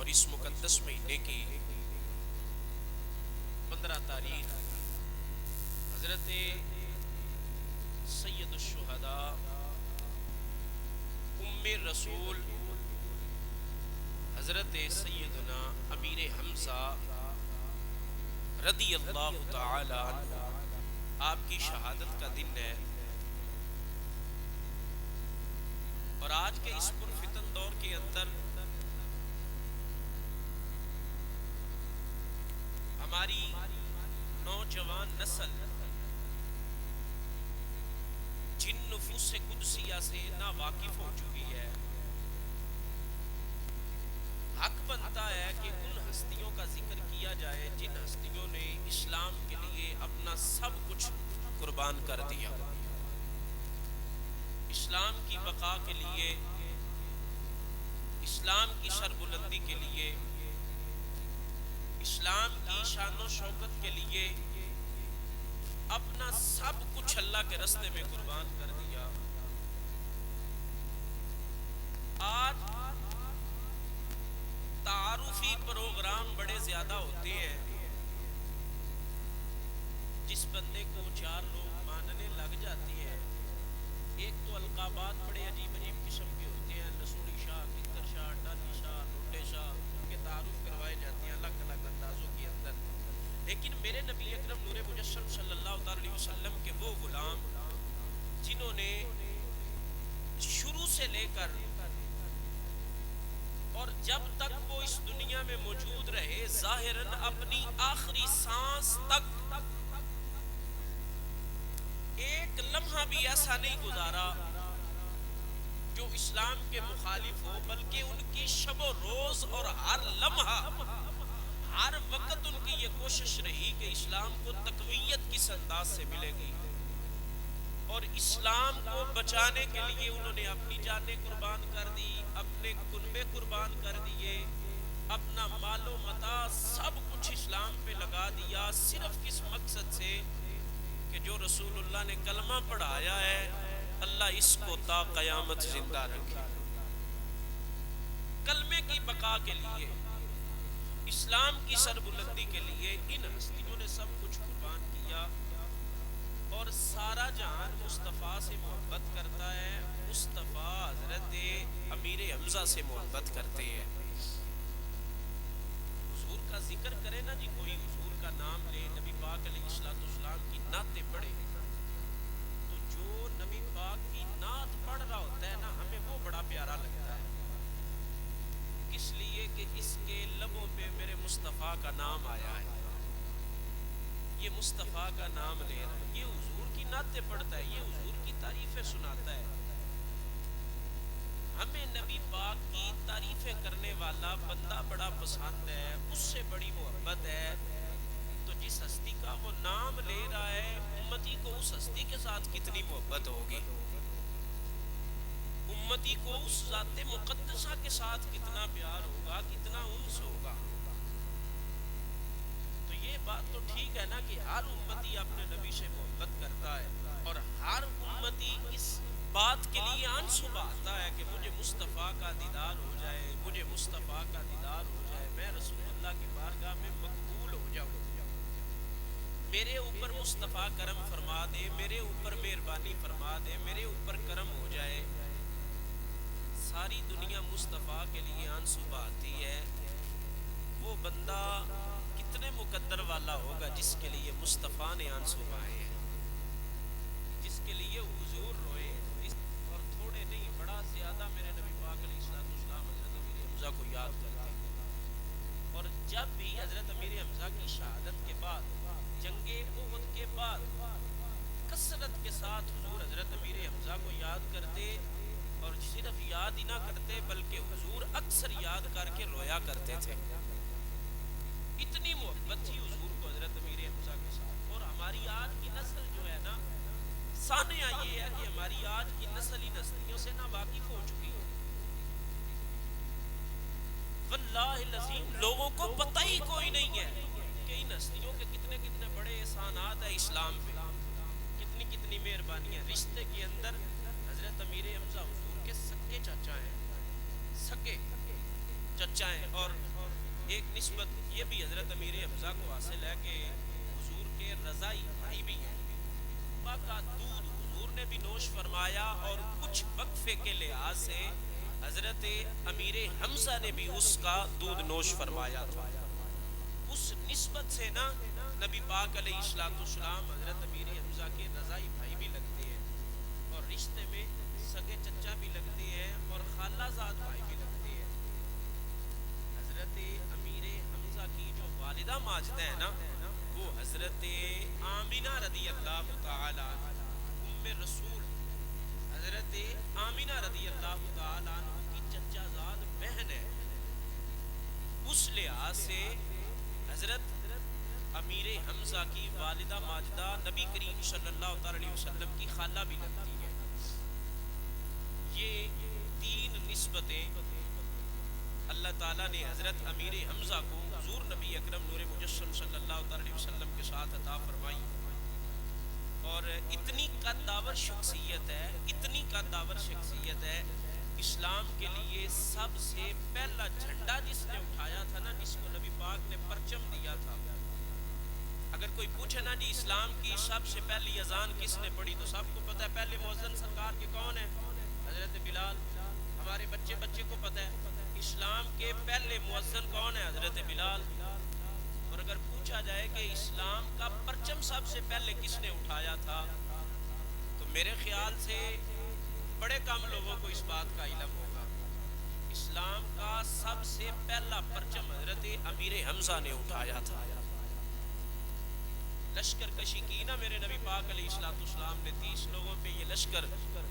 اور اس مقدس مہینے کی 15 تاریخ حضرت سید الشہداء ام رسول حضرت سیدنا امیر حمزہ رضی اللہ تعالی عنہ آپ کی شہادت کا دن ہے، اور آج کے اس پرفتن دور کے اندر ہماری نوجوان نسل جن نفوس قدسیہ سے نا واقف ہو چکی ہے، حق بنتا ہے کہ ان ہستیوں کا ذکر کیا جائے جن ہستیوں نے اسلام کے لیے اپنا سب کچھ قربان کر دیا، اسلام کی بقا کے لیے، اسلام کی سربلندی کے لیے، اسلام کی شان و شوکت کے لیے اپنا سب کچھ اللہ کے راستے میں قربان کر دیا۔ آج تعارفی پروگرام بڑے زیادہ ہوتے ہیں، جس بندے کو 4 لوگ ماننے لگ جاتے ہیں، ایک تو القابات بڑے عجیب عجیب قسم کے ہوتے ہیں، نسوڑی شاہ، کتر شاہ، ڈالی شاہ، لوٹے شاہ، ان کے تعارف کروائے جاتے ہیں الگ الگ اندازوں کے اندر۔ لیکن میرے نبی اکرم نور مجسم صلی اللہ علیہ وسلم کے وہ غلام جنہوں نے شروع سے لے کر اور جب تک وہ اس دنیا میں موجود رہے، ظاہراً اپنی آخری سانس تک ایک لمحہ بھی ایسا نہیں گزارا جو اسلام کے مخالف ہو، بلکہ ان کی شب و روز اور ہر لمحہ ہر وقت ان کی یہ کوشش رہی کہ اسلام کو تقویت کس انداز سے ملے گی، اور اسلام کو بچانے کے لیے انہوں نے اپنی جانیں قربان کر دی، اپنے کنبے قربان کر دیے، اپنا مال و متاع سب کچھ اسلام پہ لگا دیا، صرف کس مقصد سے کہ جو رسول اللہ نے کلمہ پڑھایا ہے اللہ اس کو تا قیامت زندہ رکھے۔ کلمے کی بقا کے لیے، اسلام کی سربلندی کے لیے ان ہستیوں نے سب کچھ قربان کیا، اور سارا جہان مصطفیٰ سے محبت کرتا ہے، مصطفیٰ حضرت امیر حمزہ سے محبت کرتے ہیں۔ حضور کا ذکر کرے نا جی، کوئی حضور کا نام لے، نبی پاک علیہ السلام کی نعتیں پڑھے، تو جو نبی پاک کی نعت پڑھ رہا ہوتا ہے نا، ہمیں وہ بڑا پیارا لگتا ہے، اس لیے کہ اس کے لبوں پہ میرے مصطفیٰ کا نام آیا ہے، یہ مصطفیٰ کا نام لے رہا ہے، یہ حضور کی نعتیں پڑھتا ہے، یہ حضور کی تعریفیں سناتا ہے۔ ہمیں نبی پاک کی تعریفیں کرنے والا بندہ بڑا پسند ہے، اس سے بڑی محبت ہے، تو جس ہستی کا وہ نام لے رہا ہے، امتی کو اس ہستی کے ساتھ کتنی محبت ہوگی، امتی کو اس ذات مقدسہ کے ساتھ کتنا پیار ہوگا، کتنا انس ہوگا۔ تو یہ بات تو ٹھیک ہے نا کہ ہر امتی اپنے نبی سے محبت کرتا ہے، اور ہر امتی اس بات کے لیے انصبہ آتا ہے کہ مجھے مصطفیٰ کا دیدار ہو جائے، مجھے مصطفیٰ کا دیدار ہو جائے، میں رسول اللہ کی بارگاہ میں مقبول ہو جاؤں، میرے اوپر مصطفیٰ کرم فرما دے، میرے اوپر مہربانی فرما دے، میرے اوپر کرم ہو جائے۔ ساری دنیا مصطفیٰ کے لیے انصبہ آتی ہے، وہ بندہ کتنے مقدر والا ہوگا جس کے لیے مصطفیٰ نے انصبہ آئے ہیں، جس کے لیے حضور روئے، اور تھوڑے نہیں بڑا زیادہ میرے نبی پاک علیہ السلام حضرت امیر حمزہ کو یاد کرتے ہیں۔ اور جب بھی حضرت امیر حمزہ کی شہادت کے بعد، جنگ احد کے بعد، کثرت کے ساتھ حضور حضرت امیر حمزہ کو یاد کرتے، اور صرف یاد ہی نہ کرتے بلکہ حضور اکثر یاد کر کے رویا کرتے تھے، اتنی محبت تھی حضور کو حضرت امیر حمزہ کے ساتھ۔ اور ہماری آج کی نسل جو ہے نا، سانیہ یہ ہے کہ ہماری آج کی نسل ان ہستیوں سے نا واقف ہو چکی ہے، واللہ العظیم لوگوں کو پتہ ہی کوئی نہیں ہے کہ ان ہستیوں کے کتنے کتنے بڑے احسانات ہیں اسلام پہ، کتنی کتنی مہربانی ہے۔ رشتے کے اندر حضرت امیر حمزہ حضور کے سکے چچا ہیں، سکے چچا ہیں، اور ایک نسبت یہ بھی حضرت امیر حمزہ کو حاصل ہے کہ حضور کے رضائی بھائی بھی ہیں، ابا کا دودھ حضور نے بھی نوش فرمایا، اور کچھ وقفے کے لحاظ سے حضرت امیر حمزہ نے بھی اس کا دودھ نوش فرمایا تھا۔ اس نسبت سے نا نبی پاک علیہ الصلوۃ والسلام حضرت امیر حمزہ کے رضائی بھائی بھی لگتے ہیں، اور رشتے میں سگے چچا بھی لگتے ہیں اور خالہ زاد بھائی بھی لگتے ہیں۔ حضرت امیر حمزہ کی جو والدہ ماجدہ ہے نا، وہ حضرت آمینہ رضی اللہ تعالی عنہ ام رسول، حضرت آمینہ رضی اللہ تعالی عنہ کی چچا زاد بہن ہے۔ اس لحاظ سے حضرت امیر حمزہ کی والدہ ماجدہ نبی کریم صلی اللہ علیہ وسلم کی خالہ بھی لگتی ہے۔ یہ تین نسبتیں اللہ تعالیٰ نے حضرت امیر حمزہ کو حضور نبی اکرم نور مجسم صلی اللہ علیہ وسلم کے ساتھ عطا فرمائی، اور اتنی قدآور شخصیت ہے، اتنی قدآور شخصیت ہے، اسلام کے لیے سب سے پہلا جھنڈا جس نے اٹھایا تھا نا، جس کو نبی پاک نے پرچم دیا تھا، اگر کوئی پوچھے نا جی اسلام کی سب سے پہلی اذان کس نے پڑھی، تو سب کو پتہ ہے پہلے مؤذن سرکار کے کون ہیں؟ حضرت بلال۔ ہمارے بچے بچے کو پتہ ہے اسلام کے پہلے مؤذن کون ہے؟ حضرت بلال۔ اور اگر پوچھا جائے کہ اسلام کا پرچم سب سے پہلے کس نے اٹھایا تھا، تو میرے خیال سے بڑے کم لوگوں کو اس بات کا علم ہوگا۔ اسلام کا سب سے پہلا پرچم حضرت امیر حمزہ نے اٹھایا تھا۔ لشکر کشی کی نا میرے نبی پاک علیہ الصلوۃ والسلام نے 30 لوگوں پہ یہ لشکر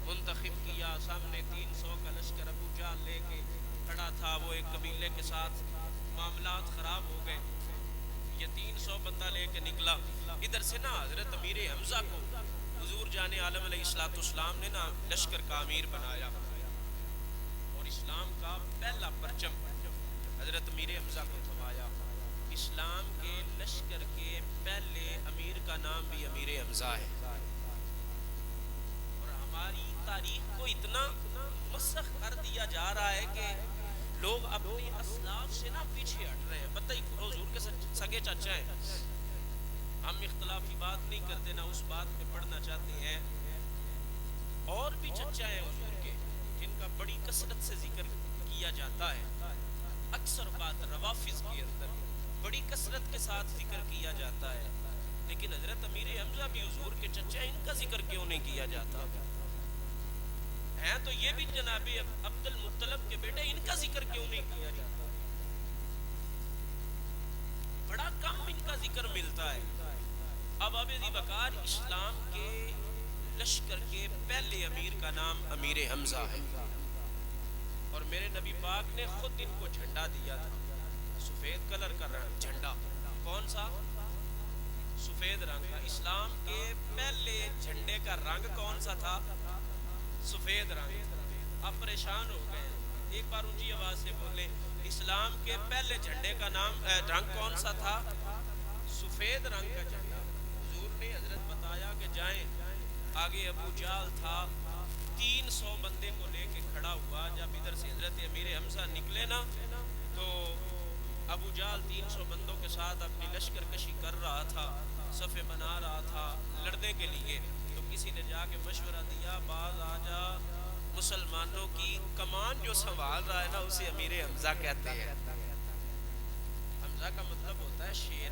منتخب کیا، سامنے 300 کا لشکر ابو جہل لے کے کھڑا تھا، وہ ایک قبیلے کے ساتھ معاملات خراب ہو گئے، یہ 300 بندہ لے کے نکلا، ادھر سے نا حضرت امیر حمزہ کو حضور جان عالم علیہ الصلوۃ والسلام نے نا لشکر کا امیر بنایا، اور اسلام کا پہلا پرچم حضرت امیر حمزہ کو تھمایا۔ اسلام کے لشکر کے پہلے امیر کا نام بھی امیر حمزہ ہے، اور ہماری تاریخ کو اتنا مسخ کر دیا جا رہا ہے کہ لوگ اپنے اسلاف سے نا پیچھے ہٹ رہے ہیں۔ پتہ ہی حضور کے سگے چچا ہیں، ہم اختلافی بات نہیں کرتے، نہ اس بات میں پڑھنا چاہتے ہیں، اور بھی چچا ہیں حضور کے جن کا بڑی کثرت سے ذکر کیا جاتا ہے، اکثر بات روافظ کے اندر بڑی کثرت کے ساتھ ذکر کیا جاتا ہے، لیکن حضرت امیر حمزہ بھی حضور کے چچا، ان کا ذکر کیوں نہیں کیا جاتا؟ ہیں تو یہ بھی جناب عبد المطلب کے بیٹے، ان کا ذکر کیوں نہیں کیا جاتا؟ بڑا کم ان کا ذکر ملتا ہے۔ اب ذی بکار اسلام کے لشکر کے پہلے امیر کا نام امیر حمزہ ہے، اور میرے نبی پاک نے خود ان کو جھنڈا دیا تھا، سفید کلر کا جھنڈا، کون سا؟ سفید رنگ کا۔ اسلام کے پہلے جھنڈے کا رنگ کون سا تھا؟ سفید رنگ۔ آپ پریشان ہو گئے، ایک بار اونچی آواز سے بولیں، اسلام کے پہلے جھنڈے کا نام رنگ کون سا تھا؟ سفید رنگ کا جھنڈا۔ حضور نے حضرت بتایا کہ جائیں، آگے ابو جہل تھا، 300 بندے کو لے کے کھڑا ہوا، جب ادھر سے حضرت امیر حمزہ نکلے نا، تو ابو جہل 300 بندوں کے ساتھ اپنی لشکر کشی کر رہا تھا، صفے بنا رہا تھا لڑنے کے لیے، تو کسی نے جا کے مشورہ دیا، باز آ جا، مسلمانوں کی کمان جو سنبھال رہا ہے نا اسے امیر حمزہ کہتے ہیں۔ حمزہ کا مطلب ہوتا ہے شیر،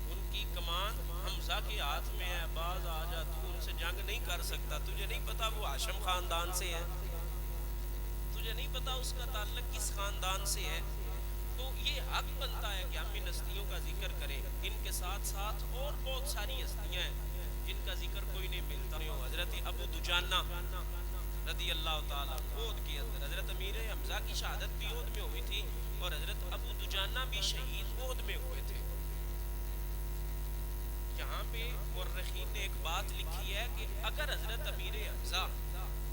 ان کی کمان حمزہ کے ہاتھ میں ہے، باز آ جا، تو ان سے جنگ نہیں کر سکتا، تجھے نہیں پتا وہ ہاشم خاندان سے ہے، تجھے نہیں پتا اس کا تعلق کس خاندان سے ہے، تو یہ حق بنتا ہے کہ ہم ان ہستیوں کا ذکر کریں۔ ان کے ساتھ ساتھ اور بہت ساری ہستیاں ہیں جن کا ذکر کوئی نہیں ملتا۔ حضرت ابو دجانہ رضی اللہ تعالیٰ احد کے اندر، حضرت امیر حمزہ کی شہادت بھی احد میں ہوئی تھی، اور حضرت ابو دجانہ بھی شہید احد میں ہوئے تھے۔ یہاں پہ مورخین نے ایک بات لکھی ہے کہ اگر حضرت امیر حمزہ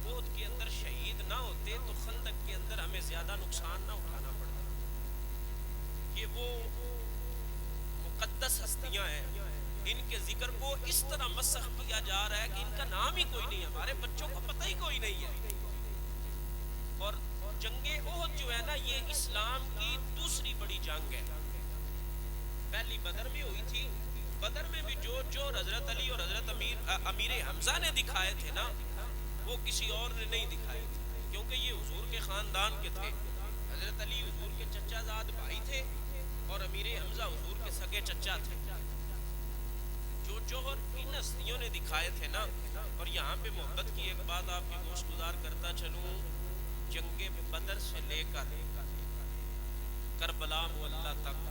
احد کے اندر شہید نہ ہوتے تو خندق کے اندر ہمیں زیادہ نقصان نہ اٹھانا پڑتا۔ یہ وہ مقدس ہستیاں ہیں، ان کے ذکر کو اس طرح مسخ کیا جا رہا ہے کہ ان کا نام ہی کوئی نہیں ہے، ہمارے بچوں کو پتہ ہی کوئی نہیں ہے۔ اور جنگ احد جو ہے نا، یہ اسلام کی جنگ ہے. پہلی بدر میں ہوئی تھی. بدر میں بھی جو حضرت علی اور حضرت امیر حمزہ نے دکھائے تھے نا وہ کسی اور نے نہیں دکھائے تھے, کیونکہ یہ حضور کے خاندان کے تھے. حضرت علی حضور کے چچا زاد بھائی تھے اور امیر حمزہ حضور کے سگے چچا تھے. جو جوہر ان ہستیوں نے دکھائے تھے نا. اور یہاں پہ محبت کی ایک بات آپ کی گوش گزار کرتا چلوں, جنگ بدر سے لے کر کربلا معلی تک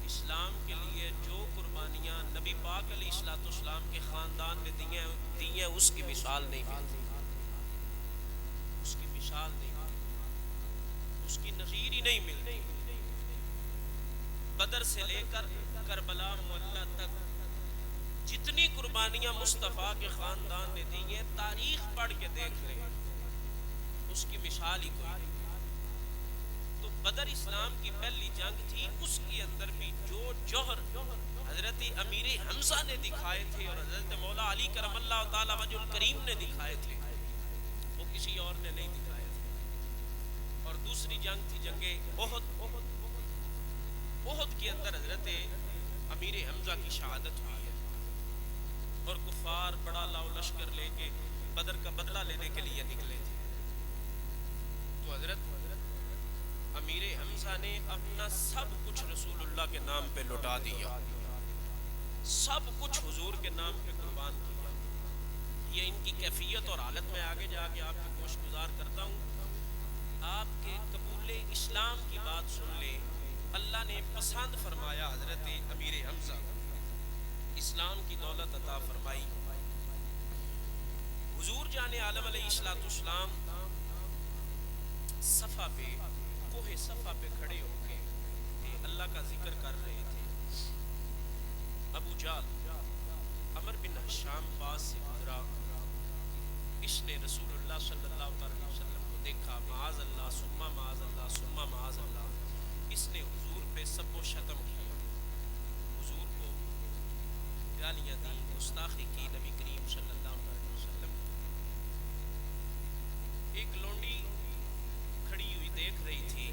اسلام کے لیے جو قربانیاں نبی پاک علیہ الصلوۃ والسلام کے خاندان نے دی ہیں اس کی مثال نہیں ملتی, اس کی مثال نہیں ملتی, اس کی نظیر ہی نہیں ملتی. بدر سے لے کر کربلا معلی تک جتنی قربانیاں مصطفیٰ کے خاندان نے دی ہیں تاریخ پڑھ کے دیکھ لیں, اس کی مثال ہی کوئی نہیں. تو بدر اسلام کی پہلی جنگ تھی, اس کے اندر بھی جو جوہر حضرت امیر حمزہ نے دکھائے تھے اور حضرت مولا علی کرم اللہ تعالی وجہ الکریم نے دکھائے تھے وہ کسی اور نے نہیں دکھائے تھے. اور دوسری جنگ تھی جنگ احد. احد کے اندر حضرت امیر حمزہ کی شہادت ہوئی ہے اور کفار بڑا لاؤ لشکر لے کے بدر کا بدلہ لینے کے لیے نکلے تھے. تو حضرت امیر حمزہ نے اپنا سب کچھ رسول اللہ کے نام پہ لٹا دیا, سب کچھ حضور کے نام پہ قربان کیا. یہ ان کی کیفیت اور حالت میں آگے جا کے آپ کو گوش گزار کرتا ہوں. آپ کے قبول اسلام کی بات سن لیں. اللہ نے پسند فرمایا حضرت امیر حمزہ, اسلام کی دولت عطا فرمائی. حضور جان عالم علیہ الصلوۃ والسلام صفا پہ کوہ صفا پہ کھڑے ہو کے اللہ کا ذکر کر رہے تھے. ابو جہل عمر بن ہشام پاس سے گزرا, اس نے رسول اللہ صلی اللہ علیہ وسلم کو دیکھا, معاذ اللہ ثم معاذ اللہ ثم معاذ اللہ. اس نے حضور پہ سب و شتم کیا, حضور کو گالیاں دی, گستاخی کی نبی کریم صلی اللہ علیہ وسلم. ایک لونڈی کھڑی ہوئی دیکھ رہی تھی,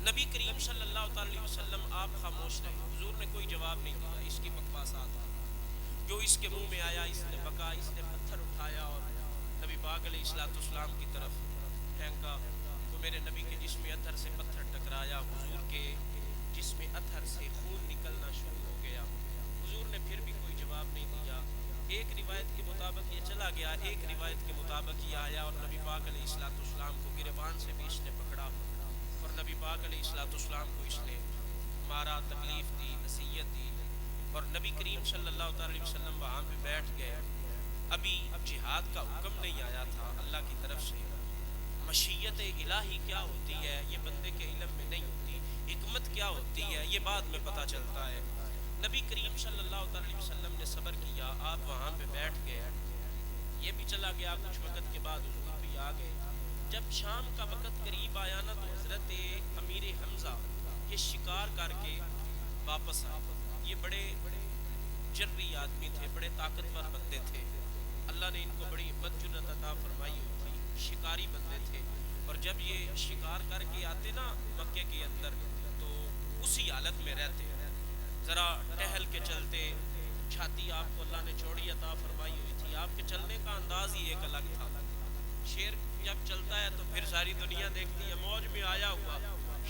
نبی کریم صلی اللہ علیہ وسلم آپ خاموش رہے, حضور نے کوئی جواب نہیں دیا. اس کی بکواسات جو اس کے منہ میں آیا اس نے بکا, اس نے پتھر اٹھایا اور نبی پاک علیہ الصلوۃ والسلام کی طرف پھینکا. تو میرے نبی کے جسم اطہر سے پتھر ٹکرایا, حضور کے جسم اطہر سے خون نکلنا شروع ہو گیا. حضور نے پھر بھی کوئی جواب نہیں دیا. ایک روایت کے مطابق یہ چلا گیا, ایک روایت کے مطابق یہ آیا اور نبی پاک علیہ الصلوۃ والسلام کو گریبان سے بھی اس نے پکڑا اور نبی پاک علیہ الصلوۃ والسلام کو اس نے مارا, تکلیف دی, نصیحت دی. اور نبی کریم صلی اللہ علیہ وسلم وہاں پہ بیٹھ گئے. ابھی جہاد کا حکم نہیں آیا تھا اللہ کی طرف سے. مشیت الہی کیا ہوتی ہے یہ بندے کے علم میں نہیں ہوتی, حکمت کیا ہوتی ہے یہ بعد میں پتہ چلتا ہے. نبی کریم صلی اللہ علیہ وسلم نے صبر کیا, آپ وہاں پہ بیٹھ گئے. یہ بھی چلا گیا, کچھ وقت کے بعد حضور بھی آ گئے. جب شام کا وقت قریب آیا نا تو حضرت امیر حمزہ یہ شکار کر کے واپس آئے. یہ بڑے جرری آدمی تھے, بڑے طاقتور بندے تھے. اللہ نے ان کو بڑی ہمت جرأت عطا فرمائی ہوئی, شکاری بندے تھے. اور جب یہ شکار کر کے آتے نا مکے کے اندر تو اسی حالت میں رہتے, ذرا ٹہل کے چلتے. چھاتی آپ کو اللہ نے چوڑی عطا فرمائی ہوئی تھی, آپ کے چلنے کا انداز ہی ایک الگ تھا. شیر جب چلتا ہے تو پھر ساری دنیا دیکھتی ہے, موج میں آیا ہوا.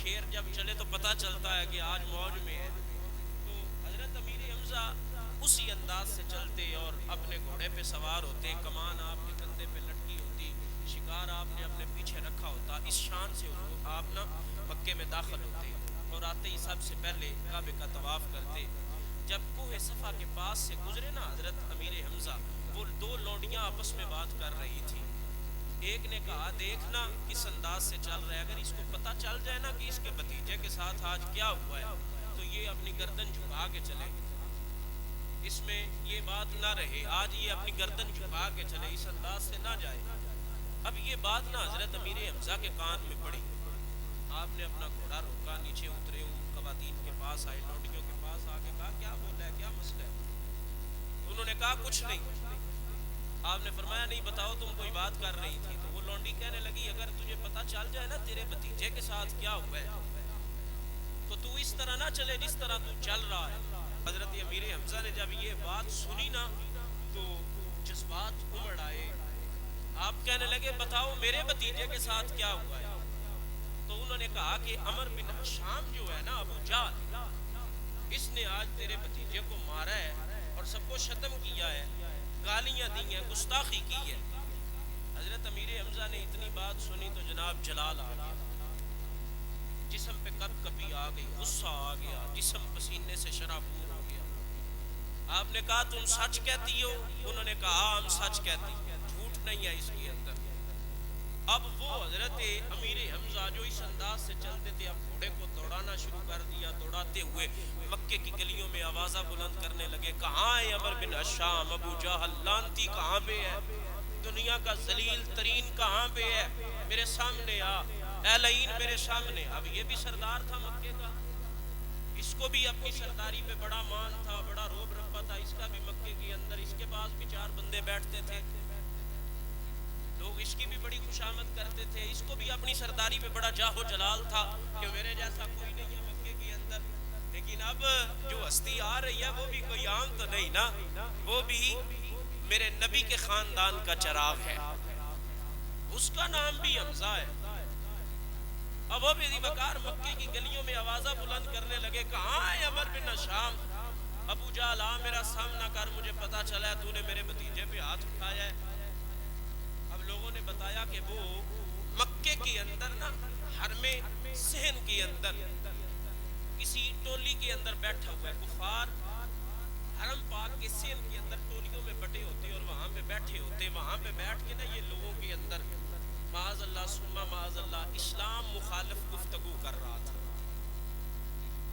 شیر جب چلے تو پتہ چلتا ہے کہ آج موج میں ہے. تو حضرت امیر حمزہ اسی انداز سے چلتے اور اپنے گھوڑے پہ سوار ہوتے, کمان آپ کے کندھے پہ لٹکی ہوتی, شکار آپ نے اپنے پیچھے رکھا ہوتا. اس شان سے آپ نا مکے میں داخل ہوتے اور آتے ہی سب سے پہلے کعبے کا طواف کرتے. جب کوہ صفا کے پاس سے گزرے نا حضرت امیر حمزہ, وہ دو لونڈیاں آپس میں بات کر رہی تھی. ایک نے کہا دیکھنا کس انداز سے چل رہا ہے, اگر اس کو پتہ چل جائے نا کہ اس کے بھتیجے کے ساتھ آج کیا ہوا ہے تو یہ اپنی گردن جھکا کے چلے, اس میں یہ بات نہ رہے, آج یہ اپنی گردن جھکا کے چلے, اس انداز سے نہ جائے. اب یہ بات نا حضرت امیر حمزہ کے کان میں پڑی. آپ نے اپنا گھوڑا روکا, نیچے اترے, ان خواتین کے پاس آئے, لونڈیوں کے پاس آ کے کہا کیا بولا ہے, کیا مسئلہ ہے. انہوں نے کہا کچھ نہیں. آپ نے فرمایا نہیں بتاؤ تم کوئی بات کر رہی تھی. تو وہ لونڈی کہنے لگی اگر تجھے پتہ چل جائے نا تیرے بھتیجے کے ساتھ کیا ہوا ہے تو تو اس طرح نہ چلے جس طرح تو چل رہا ہے۔ حضرت امیر حمزہ نے جب یہ بات سنی نا تو جذبات امڑ آئے۔ آپ کہنے لگے بتاؤ میرے بھتیجے کے ساتھ کیا ہوا ہے؟ تو انہوں نے کہا کہ عمر بن حشام جو ہے نا ابو جہل، اس نے آج تیرے بھتیجے کو مارا ہے اور سب کو شتم کیا ہے، گالیاں دی ہیں، گستاخی کی ہے۔ حضرت امیر حمزہ نے اتنی بات سنی تو جناب جلال آ گیا، جسم پہ کپ کپی آ گئی، غصہ آ گیا، جسم پسینے سے شرابور ہو گیا۔ آپ نے کہا تم سچ کہتی ہو؟ انہوں نے کہا ہم سچ کہتی ہیں، جھوٹ نہیں ہے اس کے اندر۔ اب وہ حضرت امیر حمزہ جو اس انداز سے چلتے تھے اب گھوڑے کو دوڑانا شروع کر دیا، دوڑاتے ہوئے مکے کی گلیوں میں آوازہ بلند کرنے لگے، کہاں ہے عمر بن حشام؟ ابو جہل لعنتی کہاں پہ ہے؟ دنیا کا ذلیل ترین کہاں پہ ہے؟ میرے سامنے آ، اے لعین میرے سامنے۔ اب یہ بھی سردار تھا مکے کا، اس کو بھی اپنی سرداری پہ بڑا مان تھا، بڑا روب ربا تھا، اس کا بھی مکے کے اندر اس کے پاس بھی 4 بندے بیٹھتے تھے، لوگ اس کی بھی بڑی خوشامد کرتے تھے، اس کو بھی اپنی سرداری پہ بڑا جاہ و جلال تھا کہ میرے جیسا کوئی نہیں ہے مکے کے اندر۔ لیکن اب جو ہستی آ رہی ہے وہ بھی کوئی عام تو نہیں نا، وہ بھی میرے نبی کے خاندان کا چراغ ہے، اس کا نام بھی حمزہ ہے۔ اب وہ بھی بکار مکے کی گلیوں میں آوازہ بلند کرنے لگے، کہاں ہے عمر بن حشام؟ ابو جہل آ میرا سامنا کر، مجھے پتا چلا ہے تو نے میرے بھتیجے پہ ہاتھ اٹھایا ہے۔ اب لوگوں نے بتایا کہ وہ مکے کے اندر نا حرم صحن کے اندر کسی ٹولی کے اندر بیٹھا ہوا ہے، کفار حرم پاک کے صحن کے اندر ٹولیوں میں بٹے ہوتے اور وہاں پہ بیٹھے ہوتے، وہاں پہ بیٹھ کے نا یہ لوگوں کے اندر معاذ اللہ ثم معاذ اللہ اسلام مخالف گفتگو کر رہا تھا،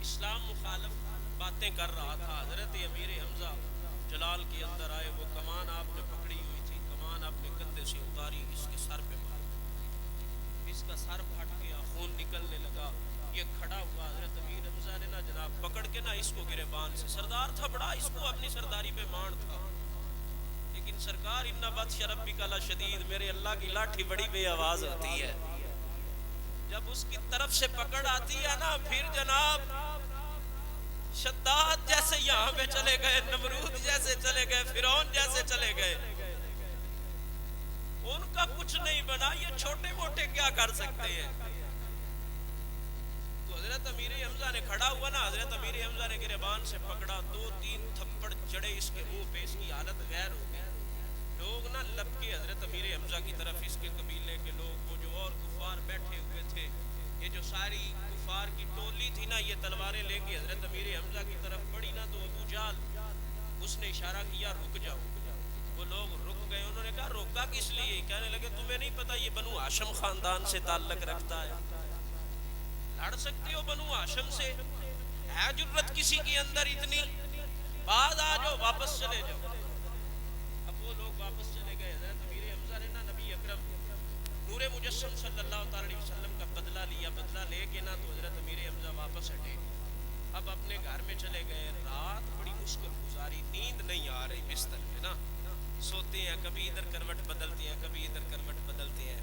اسلام مخالف باتیں کر رہا تھا۔ حضرت امیر حمزہ جلال کے اندر آئے، وہ کمان آپ نے پکڑی ہوئی تھی، کمان آپ نے کندھے سے اتاری، اس کے سر پہ ماری، اس کا سر پھٹ گیا، خون نکلنے لگا، یہ کھڑا ہوا۔ حضرت امیر حمزہ نے نا جناب پکڑ کے نا اس کو گریبان سے، سردار تھا بڑا، اس کو اپنی سرداری پہ مان تھا، لیکن سرکار ان بطش ربک لشدید، میرے اللہ کی لاٹھی بڑی بے آواز ہوتی ہے، جب اس کی طرف سے پکڑ آتی ہے نا پھر جناب شداد جیسے یہاں پہ چلے گئے، نمرود جیسے چلے گئے، فرعون جیسے چلے گئے، ان کا کچھ نہیں بنا، یہ چھوٹے موٹے کیا کر سکتے ہیں؟ تو حضرت امیر حمزہ نے کھڑا ہوا نا، حضرت امیر حمزہ نے گریبان سے پکڑا، 2-3 تھپڑ جڑے اس کے منہ پہ، اس کی حالت غیر ہو گئی۔ لوگ نا لب کے حضرت امیر حمزہ کی طرف، اس کے قبیلے کے لوگ، وہ جو اور کفار بیٹھے ہوئے تھے، یہ جو ساری کفار کی ٹولی تھی نا، یہ تلواریں لے کے حضرت امیر حمزہ کی طرف بڑھی نا، تو ابو جہل اس نے اشارہ کیا رک جاؤ، وہ لوگ رک گئے۔ انہوں نے کہا روکا کس لیے؟ کہنے لگے تمہیں نہیں پتا یہ بنو ہاشم خاندان سے تعلق رکھتا ہے، لڑ سکتے ہو بنو ہاشم سے؟ ہے جرت کسی کے اندر اتنی؟ بعد آ جاؤ، واپس چلے جاؤ۔ اب وہ لوگ واپس چلے گئے۔ حضرت امیر حمزہ نے نا نبی اکرم نور مجسم صلی اللہ علیہ وسلم کا بدلہ لیا، بدلہ لے کے نا تو حضرت امیر حمزہ واپس ہٹے، اب اپنے گھر میں چلے گئے۔ رات بڑی مشکل گزاری، نیند نہیں آ رہی، بستر میں نا سوتے ہیں، کبھی ادھر کروٹ بدلتے ہیں، کبھی ادھر کروٹ بدلتے ہیں،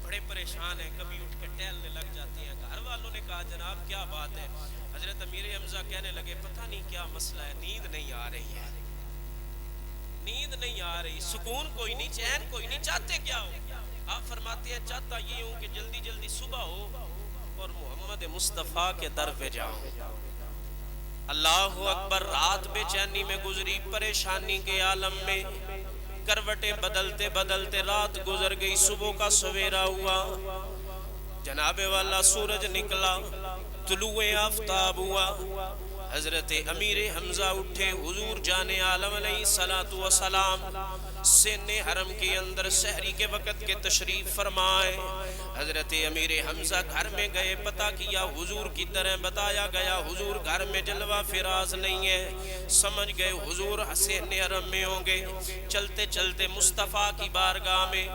بڑے پریشان ہیں، کبھی اٹھ کے ٹہلنے لگ جاتے ہیں۔ گھر والوں نے کہا جناب کیا بات ہے؟ حضرت امیر حمزہ کہنے لگے پتہ نہیں کیا مسئلہ ہے، نیند نہیں آ رہی ہے، نیند نہیں آ رہی، سکون کوئی نہیں، چین کوئی نہیں، چاہتے کیا ہو؟ آپ فرماتے ہیں چاہتا یہ ہوں کہ جلدی جلدی صبح ہو اور محمد مصطفیٰ کے در پہ جاؤں۔ اللہ اکبر۔ رات بے چینی میں گزری، پریشانی کے عالم میں، کروٹیں بدلتے بدلتے رات گزر گئی، صبح کا سویرا ہوا، جناب والا سورج نکلا، طلوع آفتاب ہوا، حضرت امیر حمزہ اٹھے، حضور جان عالم علیہ الصلوۃ والسلام سن حرم کے اندر سحری کے وقت کے تشریف فرمائے۔ حضرت امیر حمزہ گھر میں گئے، پتہ کیا حضور کی طرح بتایا گیا حضور گھر میں جلوہ فراز نہیں ہے، سمجھ گئے حضور حسین حرم میں ہوں گے۔ چلتے چلتے مصطفیٰ کی بارگاہ میں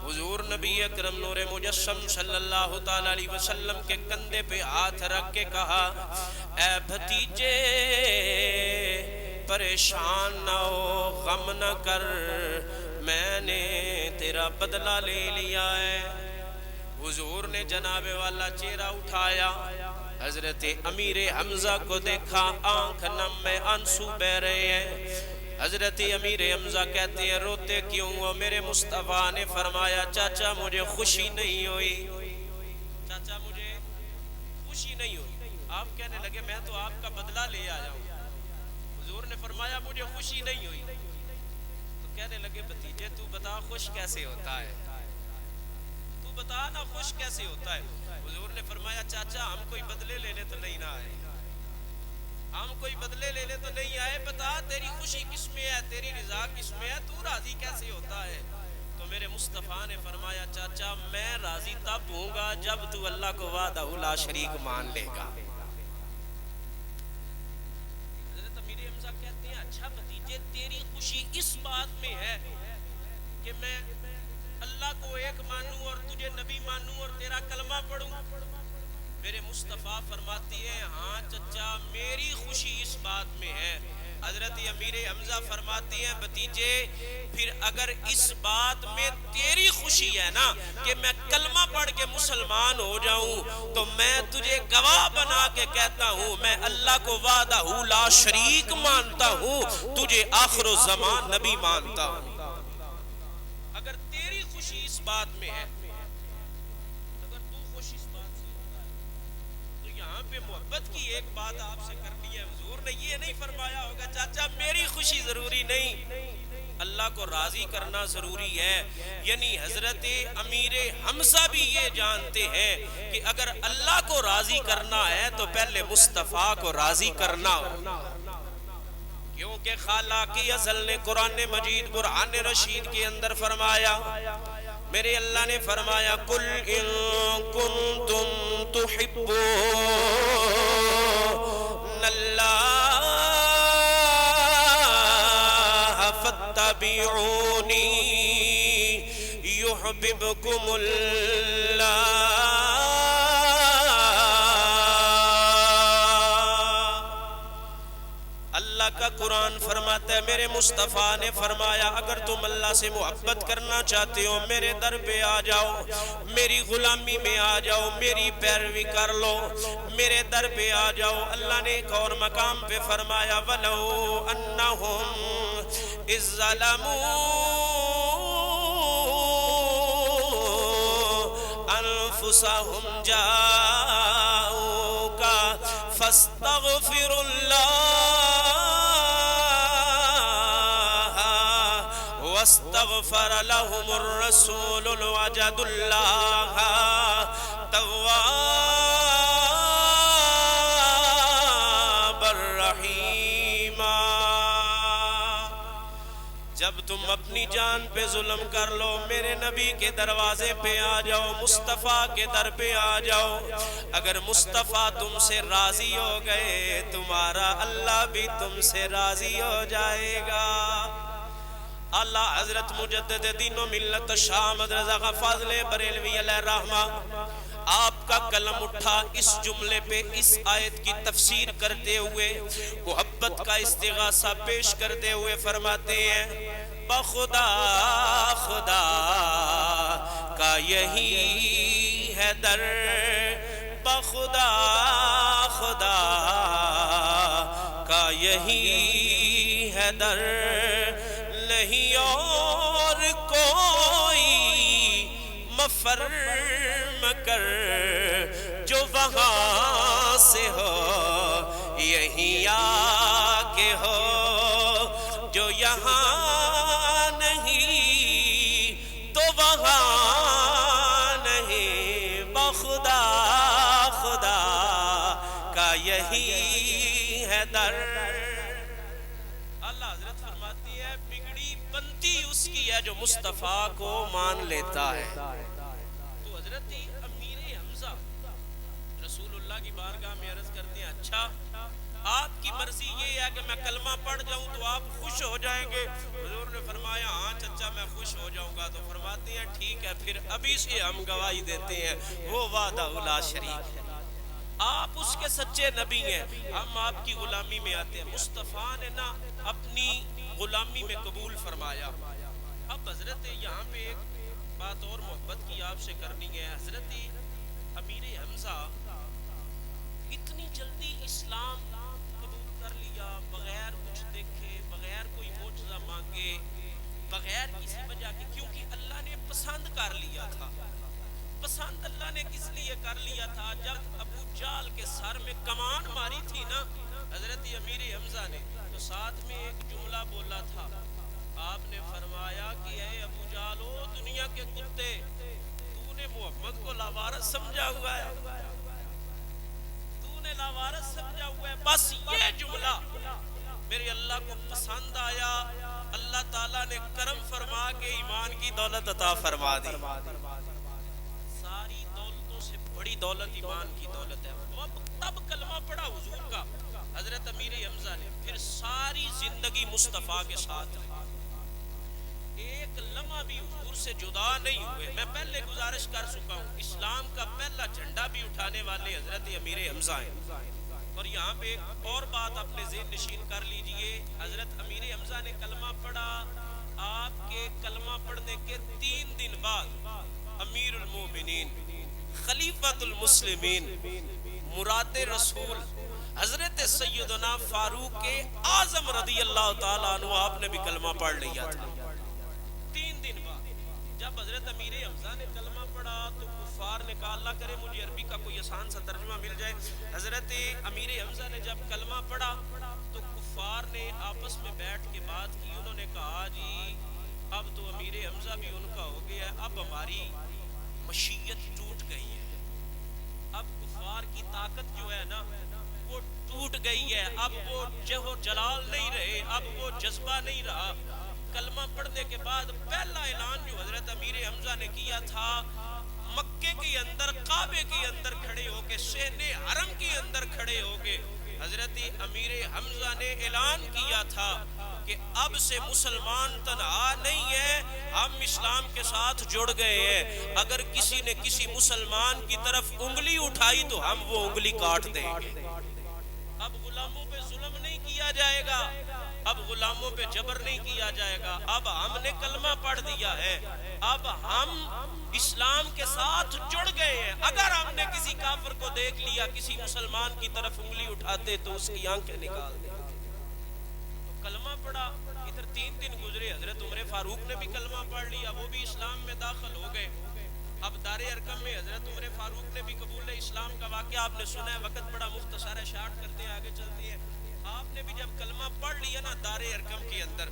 حضور نبی اکرم نور مجسم صلی اللہ تعالی علیہ وسلم کے کندھے پہ ہاتھ رکھ کے کہا اے بھتیجے پریشان نہ ہو، غم نہ کر، میں نے تیرا بدلہ لے لیا ہے۔ حضور نے جناب والا چہرہ اٹھایا، حضرت امیر حمزہ کو دیکھا آنکھ نم میں آنسو بہ رہے ہیں. حضرت امیر حمزہ کہتے ہیں روتے کیوں ہو؟ میرے مصطفیٰ نے فرمایا چاچا مجھے خوشی نہیں ہوئی، چاچا مجھے خوشی نہیں ہوئی. آپ کہنے لگے میں تو آپ کا بدلہ لے آیا ہوں. حضور نے فرمایا مجھے خوشی نہیں ہوئی. تو کہنے لگے بھتیجے تو بتا خوش کیسے ہوتا ہے، تو بتا نا خوش کیسے ہوتا ہے. حضور نے فرمایا چاچا ہم کوئی بدلے لینے تو نہیں نہ آئے، ہم کوئی بدلے لینے تو نہیں آئے، بتا تیری خوشی کس میں ہے، تیری رضا کس میں ہے، تو راضی کیسے ہوتا ہے. تو میرے مصطفیٰ نے فرمایا چاچا میں راضی تب ہوں گا جب تو اللہ کو وحدہ لا شریک مان لے گا. حضرت امیر حمزہ کہتے ہیں اچھا بھتیجے تیری خوشی اس بات میں ہے کہ میں اللہ کو ایک مانوں اور تجھے نبی مانوں اور تیرا کلمہ پڑھوں. میرے مصطفیٰ فرماتی ہے ہاں چچا میری خوشی اس بات میں ہے. حضرت امیر حمزہ فرماتی ہیں بھتیجے پھر اگر اس بات میں تیری خوشی ہے نا کہ میں کلمہ پڑھ کے مسلمان ہو جاؤں تو میں تجھے گواہ بنا کے کہتا ہوں میں اللہ کو وحدہ لا شریک مانتا ہوں، تجھے آخر الزمان نبی مانتا ہوں. اگر تیری خوشی اس بات میں ہے، اگر تو خوش اس بات سے ہوتا ہے تو یہاں پہ محبت کی ایک بات آپ سے کرنی ہے. حضور نے یہ نہیں فرمایا ہوگا چاچا میری خوشی ضروری نہیں، اللہ کو راضی کرنا ضروری ہے. یعنی حضرت امیر حمزہ بھی یہ جانتے ہیں کہ اگر اللہ کو راضی کرنا ہے تو پہلے مصطفیٰ کو راضی کرنا ہو. کیونکہ خالق ازل نے قرآن مجید قرآن رشید کے اندر فرمایا، میرے اللہ نے فرمایا قل ان کنتم تحبون اللہ فاتبعونی یحببکم اللہ. کا قرآن فرماتا ہے میرے مصطفیٰ نے فرمایا اگر تم اللہ سے محبت کرنا چاہتے ہو میرے در پہ آ جاؤ، میری غلامی میں آ جاؤ، میری پیروی کر لو، میرے در پہ آ جاؤ. اللہ نے ایک اور مقام پہ فرمایا وَلَوْ أَنَّهُمْ إِذْ ظَلَمُوا أَنفُسَهُمْ جَاءُوكَ فَاسْتَغْفِرُوا اللَّهَ واستغفر لهم الرسول لوجدوا الله توابا رحيما. جب تم اپنی جان پہ ظلم کر لو میرے نبی کے دروازے پہ آ جاؤ، مصطفیٰ کے در پہ آ جاؤ. اگر مصطفیٰ تم سے راضی ہو گئے تمہارا اللہ بھی تم سے راضی ہو جائے گا. اللہ حضرت مجدد دین و ملت شام رضا فاضل بریلوی علیہ رحمہ آپ کا قلم اٹھا اس جملے پہ اس آیت کی تفسیر کرتے ہوئے محبت کا استغاثہ پیش کرتے ہوئے فرماتے ہیں بخدا خدا کا یہی ہے در، بخدا خدا کا یہی ہے در، نہیں اور کوئی مفر مکر جو وہاں سے ہو یہیں آ کے ہو، جو یہاں نہیں تو وہاں نہیں، بخدا خدا کا یہی ہے در. اللہ حضرت فرماتی ہے بگڑی بنتی اس کی ہے جو مصطفیٰ کو مان لیتا ہے. تو حضرت امیر حمزہ رسول اللہ کی بارگاہ میں عرض کرتے ہیں اچھا آپ کی مرضی یہ ہے کہ میں کلمہ پڑھ جاؤں تو آپ خوش ہو جائیں گے؟ حضور نے فرمایا ہاں چچا میں خوش ہو جاؤں گا. تو فرماتے ہیں ٹھیک ہے پھر ابھی سے ہم گواہی دیتے ہیں وہ وحدہ لا شریک ہے، آپ اس کے سچے نبی ہیں، ہم آپ کی غلامی میں آتے ہیں. مصطفیٰ نے نا اپنی غلامی میں قبول فرمایا. اب حضرت یہاں پہ ایک بات اور محبت کی آپ سے کرنی ہے. حضرت امیر حمزہ معاوضہ مانگے بغیر کسی وجہ کے، کیونکہ اللہ نے پسند کر لیا تھا. پسند اللہ نے کس لیے کر لیا تھا؟ جب ابو جال کے سر میں کمان ماری تھی نا حضرت امیر حمزہ نے، تو ساتھ میں ایک جملہ بولا تھا. آپ نے فرمایا کہ اے ابو جالو دنیا کے کتے، تو نے محمد کو لاوارث سمجھا ہوا ہے، تو نے لاوارث سمجھا ہوا ہے. بس یہ جملہ میرے اللہ کو پسند آیا. اللہ تعالیٰ نے کرم فرما کے ایمان کی دولت عطا فرما دی. ساری دولتوں سے بڑی دولت ایمان کی دولت ہے. تب کلمہ پڑھا حضور کا حضرت امیر حمزہ نے، پھر ساری زندگی مصطفیٰ کے ساتھ رہی، ایک لمحہ بھی حضور سے جدا نہیں ہوئے. میں پہلے گزارش کر چکا ہوں، اسلام کا پہلا جھنڈا بھی اٹھانے والے حضرت امیر حمزہ ہیں. اور یہاں پہ ایک اور بات اپنے ذہن نشین کر لیجئے. حضرت امیر حمزہ نے کلمہ پڑھا، آپ کے کلمہ پڑھنے کے 3 دن بعد امیر المومنین خلیفۃ المسلمین مراد رسول حضرت سیدنا فاروق اعظم رضی اللہ تعالیٰ عنہ آپ نے بھی کلمہ پڑھ لیا تھا. 3 دن بعد جب حضرت امیر حمزہ نے کلمہ پڑھا تو کفار نے کہا اللہ کرے مجھے عربی کا کوئی آسان سا ترجمہ مل جائے. حضرت امیر حمزہ نے جب کلمہ پڑھا تو کفار نے آپس میں بیٹھ کے بات کی. انہوں نے کہا جی اب تو امیر حمزہ بھی ان کا ہو گیا ہے، اب ہماری مشیت ٹوٹ گئی ہے. اب کفار کی طاقت جو ہے نا وہ ٹوٹ گئی ہے. اب وہ جہ و جلال نہیں رہے، اب وہ جذبہ نہیں رہا. کلمہ پڑھنے کے بعد پہلا اعلان جو حضرت امیر حمزہ نے کیا تھا، مکے کے اندر کعبے کے اندر کھڑے ہو کے، شہن حرم کے اندر کھڑے ہو کے حضرت امیر حمزہ نے اعلان کیا تھا کہ اب سے مسلمان تنہا نہیں ہے، ہم اسلام کے ساتھ جڑ گئے ہیں. اگر کسی نے کسی مسلمان کی طرف انگلی اٹھائی تو ہم وہ انگلی کاٹ دیں گے. اب غلاموں پہ ظلم نہیں کیا جائے گا، اب غلاموں پہ جبر نہیں کیا جائے گا. اب ہم نے کلمہ پڑھ دیا ہے، اب ہم اسلام کے ساتھ جڑ گئے ہیں. اگر ہم نے کسی کافر کو دیکھ لیا کسی مسلمان کی طرف انگلی اٹھاتے تو اس کی آنکھیں نکال دیں. تو کلمہ پڑھا. ادھر 3 دن گزرے، حضرت عمر فاروق نے بھی کلمہ پڑھ لیا، وہ بھی اسلام میں داخل ہو گئے. اب دار ارقم میں حضرت عمر فاروق نے بھی قبول اسلام کا واقعہ آپ نے سنا ہے. وقت بڑا مختصر ہے، شارٹ کرتے ہیں، آگے چلتے ہیں. آپ نے بھی جب کلمہ پڑھ لیا نا دار ارقم کے اندر،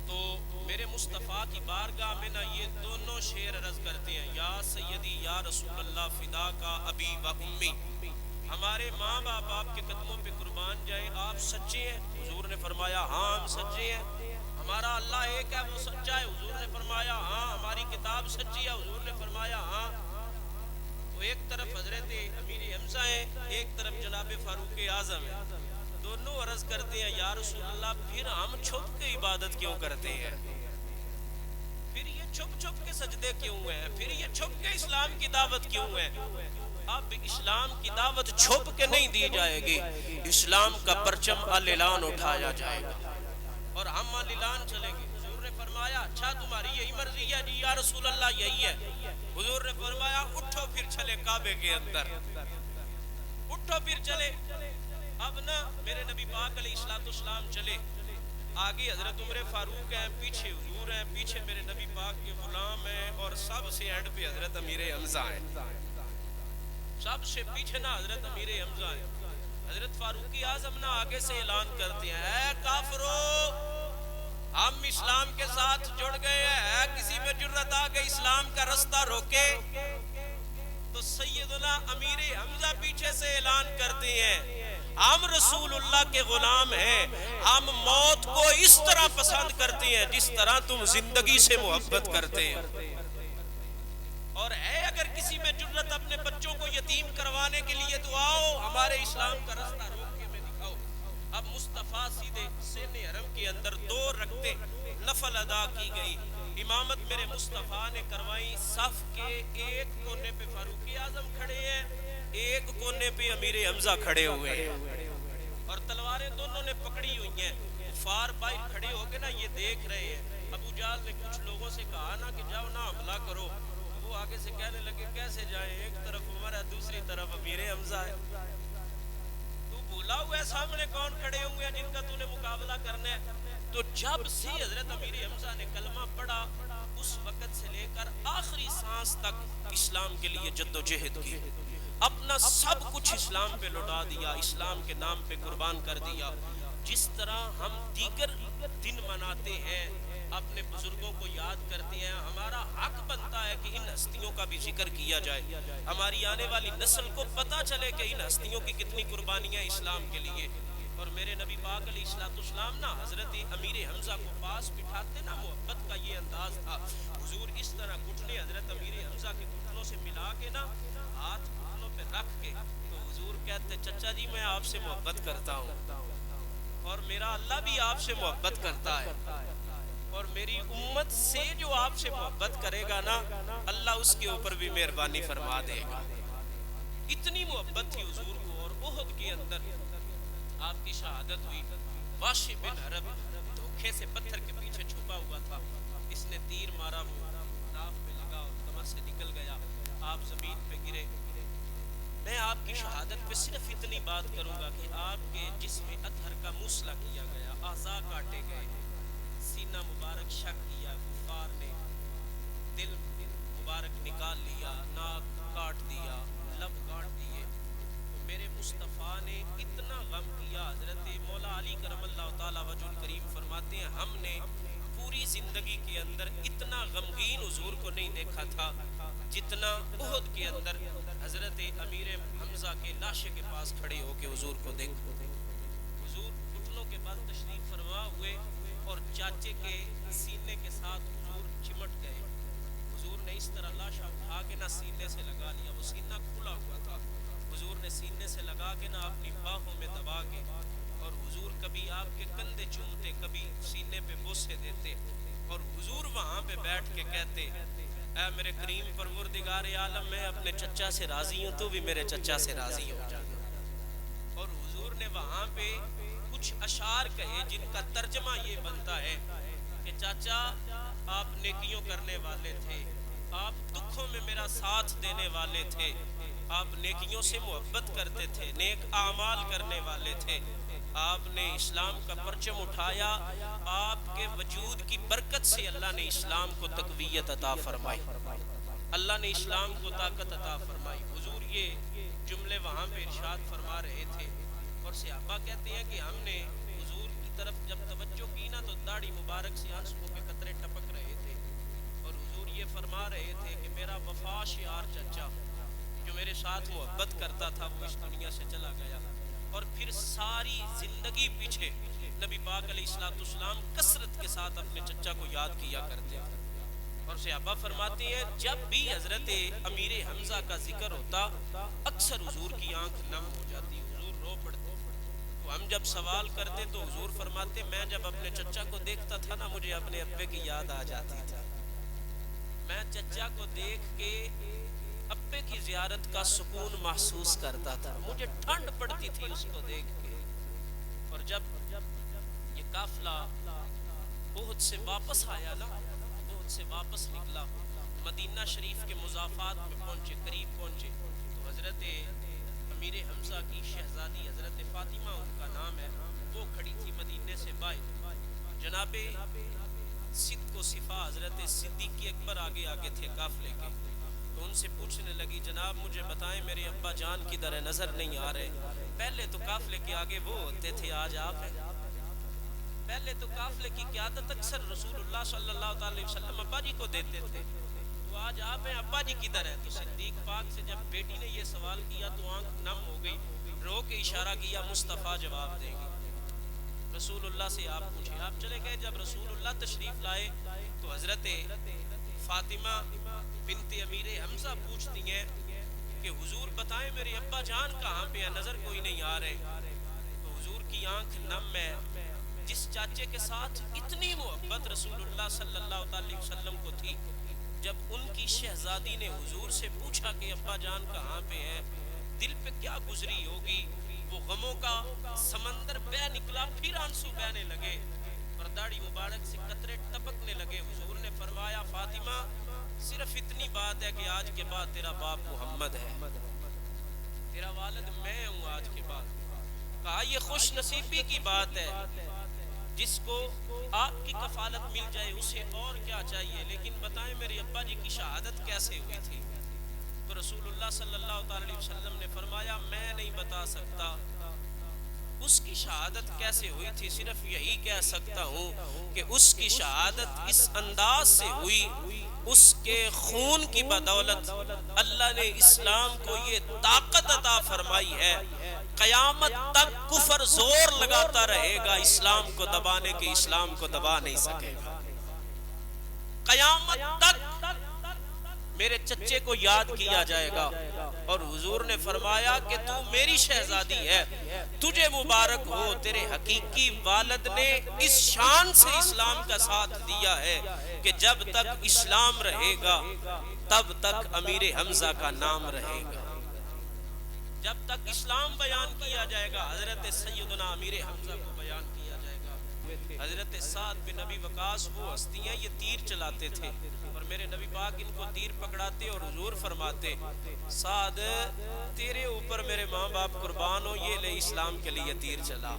تو میرے مصطفیٰ کی بارگاہ میں نا یہ دونوں شعر عرض کرتے ہیں، یا سیدی یا رسول اللہ فدا کا ابی و امی. ہمارے ماں باپ آپ کے قدموں پہ قربان جائے، آپ سچے ہیں؟ حضور نے فرمایا ہاں ہم سچے ہیں. ہمارا اللہ ایک ہے، وہ سچا ہے؟ حضور نے فرمایا ہاں. ہماری کتاب سچی ہے؟ حضور نے فرمایا ہاں. تو ایک طرف حضرت امیر حمزہ ہیں، ایک طرف جناب فاروق اعظم ہے. دونوں عرض کرتے ہیں یا رسول اللہ پھر ہم چھپ کے عبادت کیوں کرتے ہیں؟ پھر یہ چھپ چھپ کے سجدے کیوں ہیں؟ پھر یہ چھپ کے اسلام کی دعوت کیوں ہے؟ اب اسلام کی دعوت چھپ کے نہیں دی جائے گی، اسلام کا پرچم الاعلان اٹھایا جائے گا اور ہم الاعلان چلیں گے. حضور نے فرمایا اچھا تمہاری یہی مرضی ہے؟ جی یا رسول اللہ یہی ہے. حضور نے فرمایا اٹھو پھر چلے کعبے کے اندر، اٹھو پھر چلے. اب نا میرے نبی پاک علیہ السلام چلے، آگے حضرت عمر فاروق ہیں، پیچھے حضور ہیں، پیچھے میرے نبی پاک کے غلام ہیں، اور سب سے اینڈ پہ حضرت امیر حمزہ ہیں. سب سے پیچھے نا حضرت امیر حمزہ ہیں. حضرت فاروق اعظم نا آگے سے اعلان کرتے ہیں اے کافرو ہم اسلام کے ساتھ جڑ گئے ہیں. کسی میں جرت آ گئی اسلام کا رستہ روکے؟ تو سیدنا امیر حمزہ پیچھے سے اعلان کرتے ہیں ہم رسول اللہ کے غلام ہیں، ہم موت کو اس طرح پسند کرتے ہیں جس طرح تم زندگی سے محبت کرتے ہیں. اور ہے اگر کسی میں جرت اپنے بچوں کو یتیم کروانے کے لیے تو آؤ ہمارے اسلام کا رستہ روک کے میں دکھاؤ. اب مصطفیٰ سیدھے سین حرم کے اندر 2 رکعتیں نفل ادا کی گئی. امامت میرے مصطفیٰ نے کروائی. صف کے ایک کونے پہ فاروق اعظم کھڑے ہیں، ایک کونے پہ امیر حمزہ کھڑے ہوئے ہیں، اور تلواریں دونوں نے پکڑی ہوئی ہیں. کفار باہر کھڑے ہو کے نا یہ دیکھ رہے ہیں. ابو جہل نے کچھ لوگوں سے کہا نا کہ جاؤ نا حملہ کرو. وہ آگے سے کہنے لگے کیسے جائیں، ایک طرف عمر ہے دوسری طرف امیر حمزہ ہے. تو بھول بھلا ہوا ہے سامنے کون کھڑے ہوں گے جن کا تو نے مقابلہ کرنا ہے. تو جب سے حضرت امیر حمزہ نے کلمہ پڑھا اس وقت سے لے کر آخری سانس تک اسلام کے لیے جد و جہد کی, اپنا سب کچھ اسلام پہ لوٹا دیا, اسلام کے نام پہ قربان کر دیا. جس طرح ہم دیگر دن مناتے ہیں, اپنے بزرگوں کو یاد کرتے ہیں, ہمارا حق بنتا ہے کہ ان ہستیوں کا بھی ذکر کیا جائے, ہماری آنے والی نسل کو پتہ چلے کہ ان ہستیوں کی کتنی قربانیاں اسلام کے لیے. اور میرے نبی پاک علیہ السلام نا حضرت امیر حمزہ کو پاس بٹھاتے نا, محبت کا یہ انداز تھا. حضور اس طرح گھٹنے حضرت امیر حمزہ کے گھٹنوں سے ملا کے نا, ہاتھ گھٹنوں پہ رکھ کے, تو حضور کہتے چچا جی میں آپ سے محبت کرتا ہوں, اور میرا اللہ بھی آپ سے محبت کرتا ہے, اور میری امت سے جو آپ سے محبت کرے گا نا, اللہ اس کے اوپر بھی مہربانی فرما دے گا. اتنی محبت تھی حضور کو. اور احد کے اندر آپ کی شہادت ہوئی. واشی بن عرب دھوکے سے پتھر کے پیچھے چھپا ہوا تھا, اس نے تیر مارا, وہ ناف پہ لگا اور کمر سے نکل گیا, آپ زمین پہ گرے. میں آپ کی شہادت پہ صرف اتنی بات کروں گا کہ آپ کے جسم اطہر کا موصلہ کیا گیا, اعضاء کاٹے گئے, سینہ مبارک شق کیا کفار نے, دل مبارک نکال لیا, ناک کاٹ دیا, لب کاٹ دیے. تو میرے مصطفیٰ نے اتنا غم کیا. حضرت مولا علی کرم اللہ تعالی وجہ الکریم فرماتے ہیں ہم نے پوری زندگی کے اندر اتنا غمگین حضور کو نہیں دیکھا تھا جتنا احد کے اندر حضرت امیر حمزہ کے لاشے کے پاس کھڑے ہو کے حضور کو دیکھو. حضور گھٹنوں کے بعد تشریف فرما ہوئے اور چاچے کے سینے کے ساتھ حضور چمٹ گئے. حضور نے اس طرح لاشا اٹھا کے نہ سینے سے لگا لیا, وہ سینہ کھلا ہوا تھا, حضور نے سینے سے لگا کے نہ اپنی باہوں میں دبا کے, اور حضور کبھی آپ کے کندھے چومتے, کبھی سینے پہ بوسے دیتے, اور حضور وہاں پہ بیٹھ کے کہتے اے میرے کریم پروردگار عالم, میں اپنے چچا سے راضی ہوں, تو بھی میرے چچا سے راضی ہو جا. اور حضور نے وہاں پہ کچھ اشعار کہے جن کا ترجمہ یہ بنتا ہے کہ چاچا آپ نیکیوں کرنے والے تھے, آپ دکھوں میں میرا ساتھ دینے والے تھے, آپ نیکیوں سے محبت کرتے تھے, نیک اعمال کرنے والے تھے, آپ نے اسلام کا پرچم اٹھایا, آپ کے وجود کی برکت سے اللہ نے اسلام کو تقویت عطا فرمائی, اللہ نے اسلام کو طاقت عطا فرمائی. حضور یہ جملے وہاں پہ ارشاد فرما رہے تھے, اور صحابہ کہتے ہیں کہ ہم نے حضور کی طرف جب توجہ کی نا تو داڑھی مبارک سے آنسوؤں کے قطرے ٹپک رہے تھے, اور حضور یہ فرما رہے تھے کہ میرا وفا شعار چچا جو میرے ساتھ محبت کرتا تھا وہ اس دنیا سے چلا گیا. اور پھر ساری زندگی پیچھے نبی پاک علیہ السلام کثرت کے ساتھ اپنے چچا کو یاد کیا کرتے تھے. اور صحابہ فرماتے ہیں جب بھی حضرت امیر حمزہ کا ذکر ہوتا اکثر حضور کی آنکھ نم ہو جاتی, حضور رو پڑتے. تو ہم جب سوال کرتے تو حضور فرماتے میں جب اپنے چچا کو دیکھتا تھا نا مجھے اپنے ابے کی یاد آ جاتی تھی, میں چچا کو دیکھ کے ابے کی زیارت کا سکون محسوس کرتا تھا, مجھے ٹھنڈ پڑتی تھی اس کو دیکھ کے. اور جب یہ قافلہ احد سے واپس آیا نا, احد سے واپس نکلا, مدینہ شریف کے مضافات میں پہنچے, قریب پہنچے, تو حضرت امیر حمزہ کی شہزادی حضرت فاطمہ ان کا نام ہے, وہ کھڑی تھی مدینے سے باہر. جناب صدق و صفا حضرت صدیق اکبر آگے آگے تھے قافلے کے, تو ان سے پوچھنے لگی جناب مجھے بتائیں میرے ابا جان کدھر ہے, نظر نہیں آ رہے. پہلے تو قافلے کے آگے وہ ہوتے تھے, آج آپ ہیں. پہلے تو قافلے کی قیادت اکثر رسول اللہ صلی اللہ علیہ وسلم ابا جی کو دیتے تھے, تو آج آپ ہیں, ابا جی کدھر ہے. تو صدیق پاک سے جب بیٹی نے یہ سوال کیا تو آنکھ نم ہو گئی, رو کے اشارہ کیا مصطفیٰ جواب دیں گے, رسول اللہ سے آپ پوچھیں. آپ چلے گئے, جب رسول اللہ تشریف لائے تو حضرت فاطمہ بنت امیر حمزہ پوچھتی ہیں کہ حضور بتائیں میرے ابا جان کہاں پہ ہیں, نظر کوئی نہیں آ رہے. تو حضور کی آنکھ نم ہے. جس چاچے کے ساتھ اتنی محبت رسول اللہ صلی اللہ علیہ وسلم کو تھی, جب ان کی شہزادی نے حضور سے پوچھا کہ ابا جان کہاں پہ ہیں, دل پہ کیا گزری ہوگی. وہ غموں کا سمندر بہ نکلا, پھر آنسو بہنے لگے اور داڑھی مبارک سے قطرے ٹپکنے لگے. حضور نے فرمایا فاطمہ صرف اتنی بات ہے کہ آج کے بعد تیرا باپ محمد ہے, تیرا والد میں ہوں آج کے بعد. کہا یہ خوش نصیبی کی بات ہے، جس کو آپ کی کفالت مل جائے اسے اور کیا چاہیے، لیکن بتائیں میرے ابا جی کی شہادت کیسے ہوئی تھی؟ تو رسول اللہ صلی اللہ تعالی علیہ وسلم نے فرمایا میں نہیں بتا سکتا اس کی شہادت کیسے ہوئی تھی، صرف یہی کہہ سکتا ہوں کہ اس کی شہادت اس انداز سے ہوئی، اس کے خون کی بدولت اللہ نے اسلام کو یہ طاقت عطا فرمائی ہے، قیامت تک کفر زور لگاتا رہے گا اسلام کو دبانے کے، اسلام کو دبا نہیں سکے گا قیامت تک۔ میرے چچے کو یاد کیا جائے گا، اور حضور نے فرمایا کہ تو میری شہزادی ہے، تجھے مبارک ہو، تیرے حقیقی والد نے اس شان سے اسلام کا ساتھ دیا ہے کہ جب تک اسلام رہے گا تب تک امیر حمزہ کا نام رہے گا، جب تک اسلام بیان کیا جائے گا حضرت سیدنا امیر حمزہ کو بیان کیا جائے گا۔ حضرت سعد بن نبی وقاص وہ ہستی ہیں، یہ تیر چلاتے تھے اور میرے نبی پاک ان کو تیر پکڑاتے اور حضور فرماتے سعد تیرے اوپر میرے ماں باپ قربان ہو، یہ لے اسلام کے لیے تیر چلا،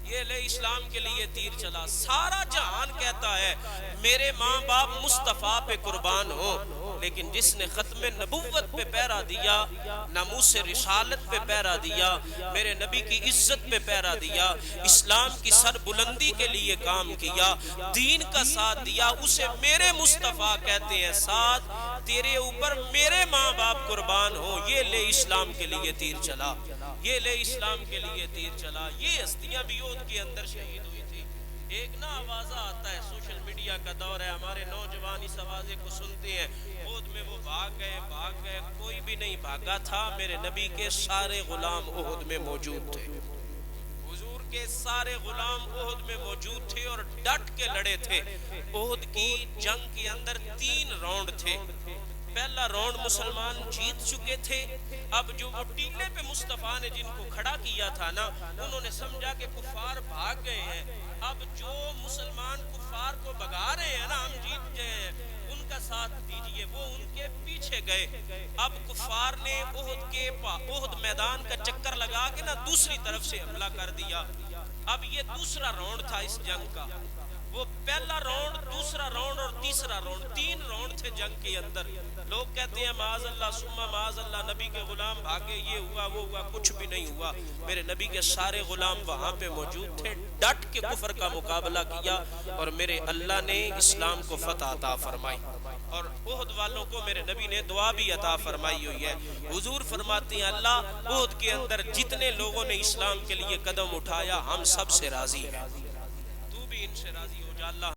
یہ لے اسلام کے لیے تیر چلا۔ سارا جہان کہتا ہے میرے ماں باپ مصطفیٰ پہ قربان ہو، لیکن جس نے ختم نبوت پہ پیرا دیا، ناموس رسالت پہ پیرا دیا، میرے نبی کی عزت پہ پیرا دیا، اسلام کی سر بلندی کے لیے کام کیا، دین کا ساتھ دیا، اسے میرے مصطفیٰ کہتے ہیں۔ ساتھ تیرے اوپر میرے ماں باپ قربان ہو، یہ لے اسلام کے لیے تیر چلا، یہ لے اسلام کے لیے تیر چلا۔ یہ ہستیاں بھی احد کے اندر شہید ہوئی تھی۔ ایک نا آوازہ آتا ہے، سوشل میڈیا کا دور ہے، ہمارے نوجوان اس آوازے کو سنتے ہیں، احد میں وہ بھاگ گئے، کوئی بھی نہیں بھاگا تھا، میرے نبی کے سارے غلام احد میں موجود تھے، حضور کے سارے غلام احد میں موجود تھے اور ڈٹ کے لڑے تھے۔ احد کی جنگ کے اندر 3 راؤنڈ تھے، پہلا راؤنڈ مسلمان جیت چکے تھے، اب جو وہ ٹیلے پہ مصطفیٰ نے جن کو کھڑا کیا تھا نا، انہوں نے سمجھا کہ کفار بھاگ گئے ہیں، اب جو مسلمان کفار کو بھگا رہے ہیں نا، ہم جیت گئے ہیں، ان کا ساتھ دیجئے، وہ ان کے پیچھے گئے۔ اب کفار نے احد میدان کا چکر لگا کے نا دوسری طرف سے حملہ کر دیا۔ اب یہ دوسرا راؤنڈ تھا اس جنگ کا، وہ پہلا راؤنڈ، دوسرا راؤنڈ اور تیسرا راؤنڈ، 3 راؤنڈ تھے جنگ کے اندر۔ لوگ کہتے ہیں معاذ اللہ ثم معاذ اللہ، نبی کے غلام بھاگے، یہ ہوا وہ ہوا، کچھ بھی نہیں ہوا، میرے نبی کے سارے غلام وہاں پہ موجود تھے، ڈٹ کے کفر کا مقابلہ کیا اور میرے اللہ نے اسلام کو فتح عطا فرمائی، اور احد والوں کو میرے نبی نے دعا بھی عطا فرمائی ہوئی ہے۔ حضور فرماتے ہیں اللہ احد کے اندر جتنے لوگوں نے اسلام کے لیے قدم اٹھایا ہم سب سے راضی ہیں، تو بھی ان سے راضی ہو جا اللہ۔